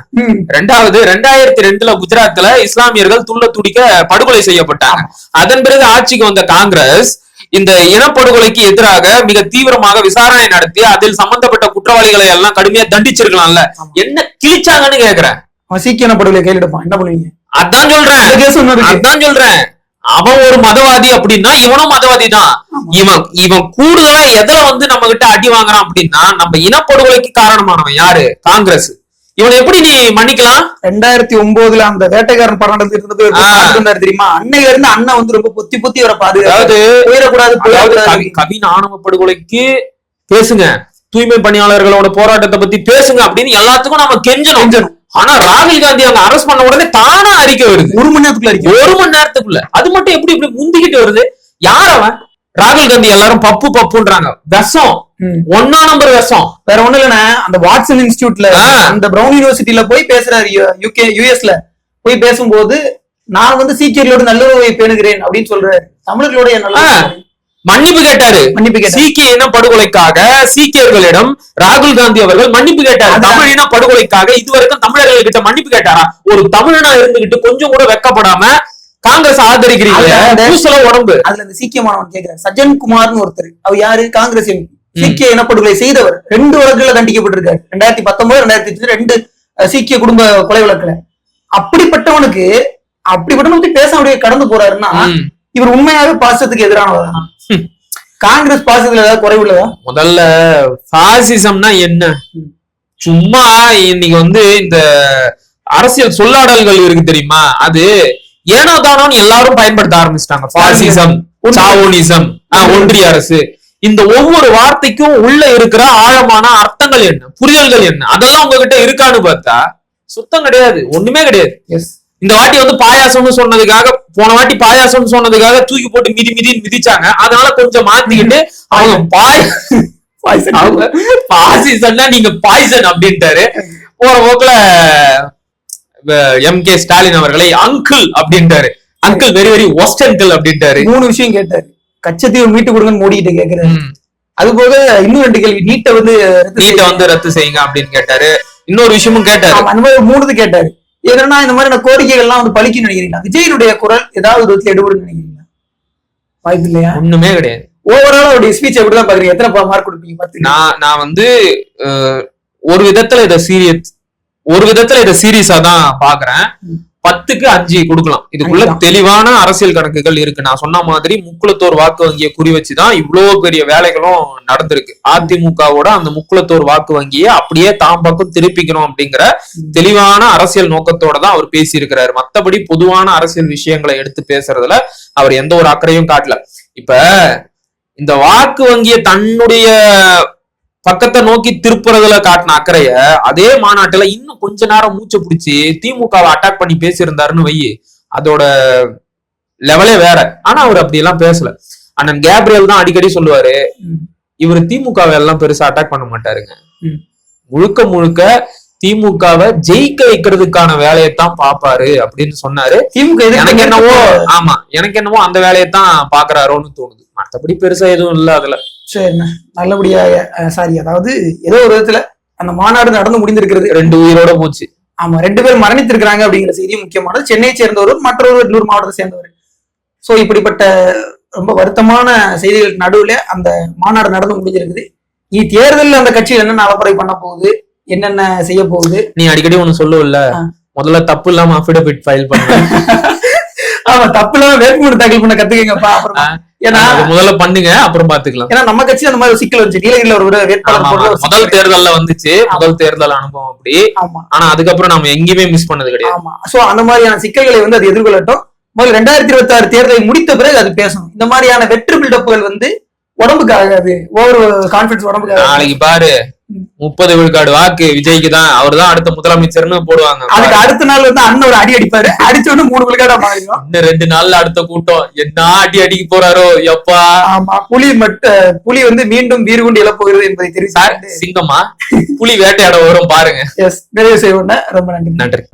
2002ல குஜராத்ல இஸ்லாமியர்கள் துள்ள துடிக்க படுகொலை செய்யப்பட்டாங்க. அதன் பிறகு ஆட்சிக்கு வந்த காங்கிரஸ் இந்த இனப்படுகொலைக்கு எதிராக மிக தீவிரமாக விசாரணை நடத்தி அதில் சம்பந்தப்பட்ட குற்றவாளிகளை எல்லாம் கடுமையா தண்டிச்சிருக்கலாம்ல. என்ன கிழிச்சாங்கன்னு கேக்குறேன். சீக்கிய இனப்படுகொலை கையில் எடுப்பான், என்ன பண்ணுவீங்க? அதான் சொல்றேன். அவன் ஒரு மதவாதி அப்படின்னா இவனும் மதவாதி தான். இவன் கூடுதலா எதுல நம்ம கிட்ட அடி வாங்குறான் அப்படின்னா, நம்ம இனப்படுகொலைக்கு காரணமானவன் யாரு? காங்கிரஸ். இவனை எப்படி நீ மன்னிக்கலாம்? 2009ல அந்த வேட்டைக்காரன் படம் நடந்துட்டு தெரியுமா? அன்னையில இருந்து அண்ணன் ரொம்ப பொத்தி வர பாதுகாப்பு போயிடக்கூடாது. கவின் ஆணவ படுகொலைக்கு பேசுங்க, தூய்மை பணியாளர்களோட போராட்டத்தை பத்தி பேசுங்க அப்படின்னு எல்லாத்துக்கும் நம்ம கெஞ்சணும். ஆனா ராகுல் காந்தி அவங்க அரெஸ்ட் பண்ண உடனே தானா அறிக்கை வருது. 1 மணி நேரத்துக்குள்ள. அது மட்டும் எப்படி முந்திக்கிட்டு வருது? யார் அவன்? ராகுல் காந்தி எல்லாரும் பப்புன்றாங்க. விஷம், 1ஆம் நம்பர் விஷம். வேற ஒண்ணு இல்லைன்னா, அந்த வாட்சன் இன்ஸ்டிடியூட்ல அந்த பிரவுன் யூனிவர்சிட்டியில போய் பேசுறாரு, யுஎஸ்ல போய் பேசும்போது நான் சீக்கியர்களோடு நல்லுறவை பேணுகிறேன் அப்படின்னு சொல்றாரு. தமிழர்களுடைய நல்ல மன்னிப்பு கேட்டாரு. சீக்கிய இன படுகொலைக்காக சீக்கியர்களிடம் ராகுல் காந்தி அவர்கள் மன்னிப்பு கேட்டாரு. தமிழ் இன படுகொலைக்காக இதுவரைக்கும் தமிழர்கள் கிட்ட மன்னிப்பு கேட்டாரா? ஒரு தமிழனா இருந்துகிட்டு கொஞ்சம் கூட வெக்கப்படாம காங்கிரஸ் ஆதரிக்கிறீங்க உடம்பு. அதுல இந்த சீக்கிய மாணவன் கேட்கிறார், சஜன் குமார்னு ஒருத்தர், அவர் யாரு? காங்கிரஸ் எம்பி, சீக்கிய இனப்படுகொலை செய்தவர், 2 வழக்குல தண்டிக்கப்பட்டிருக்காரு. 2019, 2002 சீக்கிய குடும்ப கொலை வழக்குல. அப்படிப்பட்டவனுக்கு பேச அப்படியே கடந்து போறாருன்னா இவர் உண்மையாவே பாசத்துக்கு எதிரானவர். காங்கிரஸ் பாசத்துல ஏதாவது குறைவுள்ளதா? முதல்ல பாசிசம்னா என்ன? சும்மா இன்னைக்கு இந்த அரசியல் சொல்லாடல்கள் இருக்கு தெரியுமா, அது ஏனோ தானோன்னு எல்லாரும் பயன்படுத்த ஆரம்பிச்சிட்டாங்க. பாசிசம், சாவோனிசம், ஒன்றிய அரசு, இந்த ஒவ்வொரு வார்த்தைக்கும் உள்ள இருக்கிற ஆழமான அர்த்தங்கள் என்ன, புரிதல்கள் என்ன, அதெல்லாம் உங்ககிட்ட இருக்கான்னு பார்த்தா சுத்தம் கிடையாது, ஒண்ணுமே கிடையாது. இந்த வாட்டி பாயாசம்னு சொன்னதுக்காக, போன வாட்டி பாயாசம்னு சொன்னதுக்காக தூக்கி போட்டு மிதின்னு மிதிச்சாங்க. அதனால கொஞ்சம் மாத்திக்கிட்டு அவங்க பாசிசம்னா நீங்க பாய்சன் அப்படின்ட்டாரு. போற போக்குல எம்.கே. ஸ்டாலின் அவர்களை அங்கிள் அப்படின்ட்டாரு. அங்கிள் வெரி வெரி ஒஸ்ட் அங்கிள் அப்படின்ட்டாரு. 3 விஷயம் கேட்டாரு. கச்சத்தீவு மீட்டு கொடுங்கன்னு மோடி கிட்ட கேக்குறாரு. அது போக இன்னும் 2 கேள்வி, நீட்டை ரத்து செய்யுங்க அப்படின்னு கேட்டாரு. இன்னொரு விஷயமும் கேட்டாரு. அந்த மாதிரி 3 கேட்டாரு. எதனா இந்த மாதிரி கோரிக்கைகள் எல்லாம் பலிக்கு நினைக்கிறீங்களா? விஜயனுடைய குரல் ஏதாவது விதத்துல எடுபடும் நினைக்கிறீங்களா? வாய்ப்பு இல்லையா? ஒண்ணுமே கிடையாது. ஓவரால் அவருடைய ஸ்பீச் எப்படிதான் பாக்குறீங்க? எத்தனை மார்க் கொடுப்பீங்க? நான் ஒரு விதத்துல இதை சீரியஸா தான் பாக்குறேன். 10க்கு 5 கொடுக்கலாம். இதுக்குள்ள தெளிவான அரசியல் கணக்குகள் இருக்கு. நான் சொன்ன மாதிரி முக்குளத்தோர் வாக்கு வங்கியை குறி வச்சுதான் இவ்வளவு பெரிய வேலைகளும் நடந்திருக்கு. அதிமுகவோட அந்த முக்குளத்தோர் வாக்கு வங்கியை அப்படியே தாம் பக்கம் திருப்பிக்கணும் அப்படிங்கிற தெளிவான அரசியல் நோக்கத்தோட தான் அவர் பேசி இருக்கிறாரு. மத்தபடி பொதுவான அரசியல் விஷயங்களை எடுத்து பேசுறதுல அவர் எந்த ஒரு அக்கறையும் காட்டல. இப்ப இந்த வாக்கு வங்கியை தன்னுடைய பக்கத்தை நோக்கி திருப்புறதுல காட்டின அக்கறைய அதே மாநாட்டுல இன்னும் கொஞ்ச நேரம் மூச்சை பிடிச்சி திமுகவை அட்டாக் பண்ணி பேசியிருந்தாருன்னு வை, அதோட லெவலே வேற. ஆனா அவர் அப்படி எல்லாம் பேசல. அண்ணன் கேப்ரியல் தான் அடிக்கடி சொல்லுவாரு, இவர் திமுகவை எல்லாம் பெருசா அட்டாக் பண்ண மாட்டாருங்க, முழுக்க முழுக்க திமுகவை ஜெயிக்க வைக்கிறதுக்கான வேலையைத்தான் பாப்பாரு அப்படின்னு சொன்னாரு. திமுக எனக்கு என்னவோ அந்த வேலையைத்தான் பாக்குறாரோன்னு தோணுது. மற்றபடி பெருசா எதுவும் இல்ல அதுல. சரிண்ணா, நல்லபடியாக அதாவது ஏதோ ஒரு விதத்துல அந்த மாநாடு நடந்து முடிந்திருக்கிறது. 2 உயிரோட போச்சு. ஆமா, 2 பேர் மரணித்திருக்கிறாங்க அப்படிங்கிற செய்தி முக்கியமானது. சென்னையை சேர்ந்தவரும் மற்றொரு இன்னொரு மாவட்டத்தை சேர்ந்தவர். சோ இப்படிப்பட்ட ரொம்ப வருத்தமான செய்திகளுக்கு நடுவுல அந்த மாநாடு நடந்து முடிஞ்சிருக்குது. இனி தேர்தலில் அந்த கட்சி என்னென்ன அலப்பறை பண்ண போகுது, என்னென்ன செய்ய போகுது? நீ அடிக்கடி ஒண்ணு சொல்லுவல்ல, முதல்ல தப்பு இல்லாம அஃபிடவிட் ஃபைல் பண்ண. ஆமா, தப்பு இல்லாம வேட்புமனு தாக்கல் பண்ண கத்துக்கங்கப்பா. அப்புறம் ஏன்னா முதல்ல பண்ணுங்க, அப்புறம் பாத்துக்கலாம். ஏன்னா நம்ம கட்சி அந்த மாதிரி சிக்கல் வந்துச்சு. நீலகிரியில ஒரு வேட்பாளர் முதல் தேர்தல்ல வந்துச்சு, முதல் தேர்தல் அனுபவம் அப்படி. ஆனா அதுக்கப்புறம் நம்ம எங்கேயுமே மிஸ் பண்ணது கிடையாது. ஆமா, சோ அந்த மாதிரியான சிக்கல்களை அது எதிர்கொள்ளட்டும். முதல்ல 2026 தேர்தலை முடித்த பிறகு அது பேசணும். இந்த மாதிரியான வெற்று பில்டப்புகள் உடம்புக்கு ஆகாது. ஓவர் கான்பிடன்ஸ் உடம்புக்கு. நாளைக்கு பாரு 30 விழுக்காடு வாக்கு விஜய்க்கு தான், அவர் தான் அடுத்த முதலமைச்சர்னு போடுவாங்க. அதுக்கு அடுத்த நாள் அண்ணன் ஒரு அடி அடிப்பாரு. அடிச்சோன்னு 3 விழுக்காடா மாறிடும். இன்னும் 2 நாள்ல அடுத்த கூட்டம் என்ன அடிக்க போறாரோ எப்பா. ஆமா, புலி மீண்டும் வீறு கொண்டு இழப்புகிறது என்பதை தெரிவித்தார். சிங்கமா புலி வேட்டையாட வரும் பாருங்க. நிறைவு செய்வோம். ரொம்ப நன்றி.